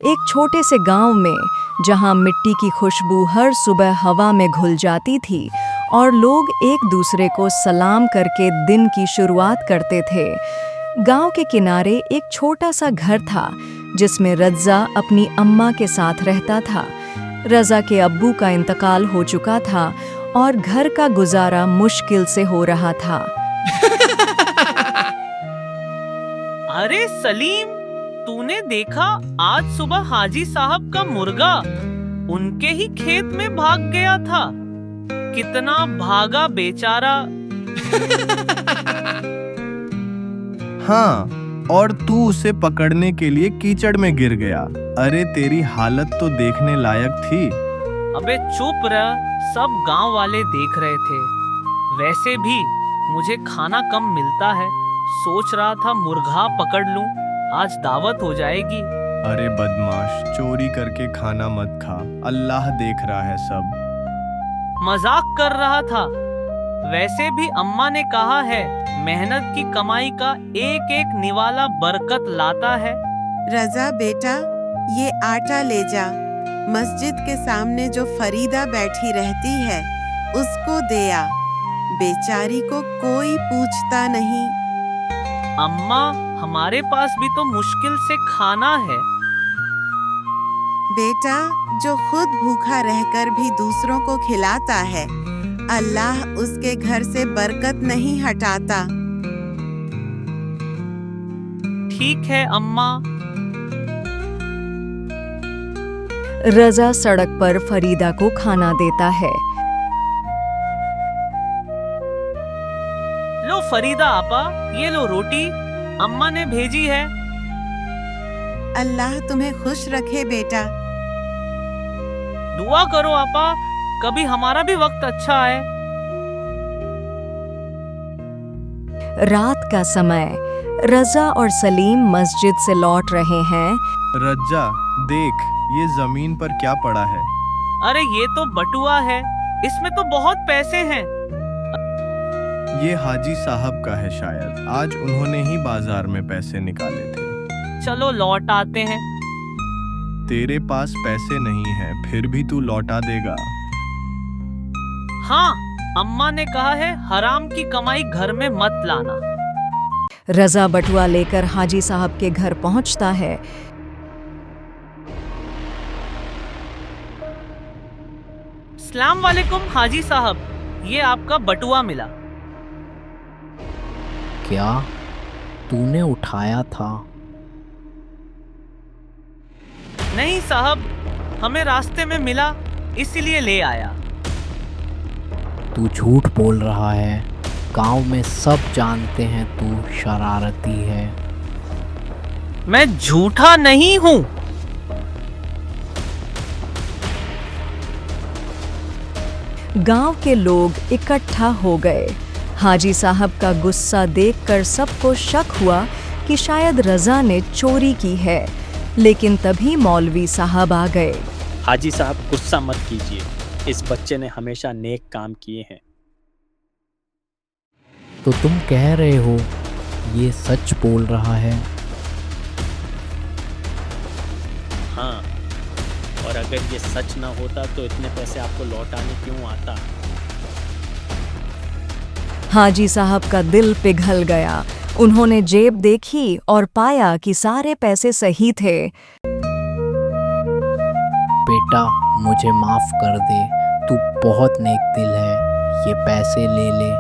एक छोटे से गांव में, जहां मिट्टी की खुशबू हर सुबह हवा में घुल जाती थी और लोग एक दूसरे को सलाम करके दिन की शुरुआत करते थे। गांव के किनारे एक छोटा सा घर था जिसमें रज़ा अपनी अम्मा के साथ रहता था। रज़ा के अब्बू का इंतकाल हो चुका था और घर का गुजारा मुश्किल से हो रहा था। अरे सलीम, तूने देखा आज सुबह हाजी साहब का मुर्गा उनके ही खेत में भाग गया था। कितना भागा बेचारा। हाँ, और तू उसे पकड़ने के लिए कीचड़ में गिर गया। अरे तेरी हालत तो देखने लायक थी। अबे चुप रह, सब गांव वाले देख रहे थे। वैसे भी मुझे खाना कम मिलता है, सोच रहा था मुर्गा पकड़ लूं, आज दावत हो जाएगी। अरे बदमाश, चोरी करके खाना मत खा, अल्लाह देख रहा है सब। मजाक कर रहा था। वैसे भी अम्मा ने कहा है, मेहनत की कमाई का एक एक निवाला बरकत लाता है। रज़ा बेटा, ये आटा ले जा। मस्जिद के सामने जो फरीदा बैठी रहती है उसको दे आ। बेचारी को कोई पूछता नहीं। अम्मा, हमारे पास भी तो मुश्किल से खाना है। बेटा, जो खुद भूखा रहकर भी दूसरों को खिलाता है, अल्लाह उसके घर से बरकत नहीं हटाता। ठीक है अम्मा। रज़ा सड़क पर फरीदा को खाना देता है। लो फरीदा आपा, ये लो रोटी, अम्मा ने भेजी है। अल्लाह तुम्हें खुश रखे बेटा। दुआ करो आपा, कभी हमारा भी वक्त अच्छा आए। रात का समय, रज़ा और सलीम मस्जिद से लौट रहे हैं। रज्जा, देख ये जमीन पर क्या पड़ा है। अरे ये तो बटुआ है, इसमें तो बहुत पैसे हैं। ये हाजी साहब का है शायद, आज उन्होंने ही बाजार में पैसे निकाले थे। चलो लौट आते हैं। तेरे पास पैसे नहीं हैं, फिर भी तू लौटा देगा। हाँ, अम्मा ने कहा है हराम की कमाई घर में मत लाना। रज़ा बटुआ लेकर हाजी साहब के घर पहुंचता है। अस्सलाम वालेकुम हाजी साहब, ये आपका बटुआ मिला। क्या तूने उठाया था? नहीं साहब, हमें रास्ते में मिला, इसीलिए ले आया। तू झूठ बोल रहा है, गांव में सब जानते हैं तू शरारती है। मैं झूठा नहीं हूँ। गांव के लोग इकट्ठा हो गए। हाजी साहब का गुस्सा देखकर सबको शक हुआ कि शायद रज़ा ने चोरी की है, लेकिन तभी मौलवी साहब आ गए। हाजी साहब गुस्सा मत कीजिए, इस बच्चे ने हमेशा नेक काम किए हैं। तो तुम कह रहे हो ये सच बोल रहा है? हाँ, और अगर ये सच ना होता तो इतने पैसे आपको लौटाने क्यों आता? हाजी साहब का दिल पिघल गया। उन्होंने जेब देखी और पाया कि सारे पैसे सही थे। बेटा, मुझे माफ कर दे, तू बहुत नेक दिल है, ये पैसे ले ले।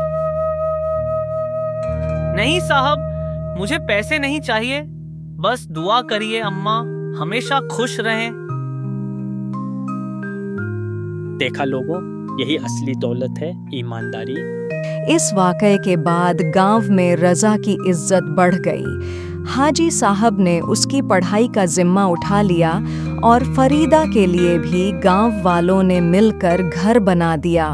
नहीं साहब, मुझे पैसे नहीं चाहिए, बस दुआ करिए अम्मा हमेशा खुश रहें। देखा लोगों, यही असली दौलत है, ईमानदारी। इस वाक़ये के बाद गांव में रज़ा की इज्जत बढ़ गई। हाजी साहब ने उसकी पढ़ाई का जिम्मा उठा लिया और फरीदा के लिए भी गांव वालों ने मिलकर घर बना दिया।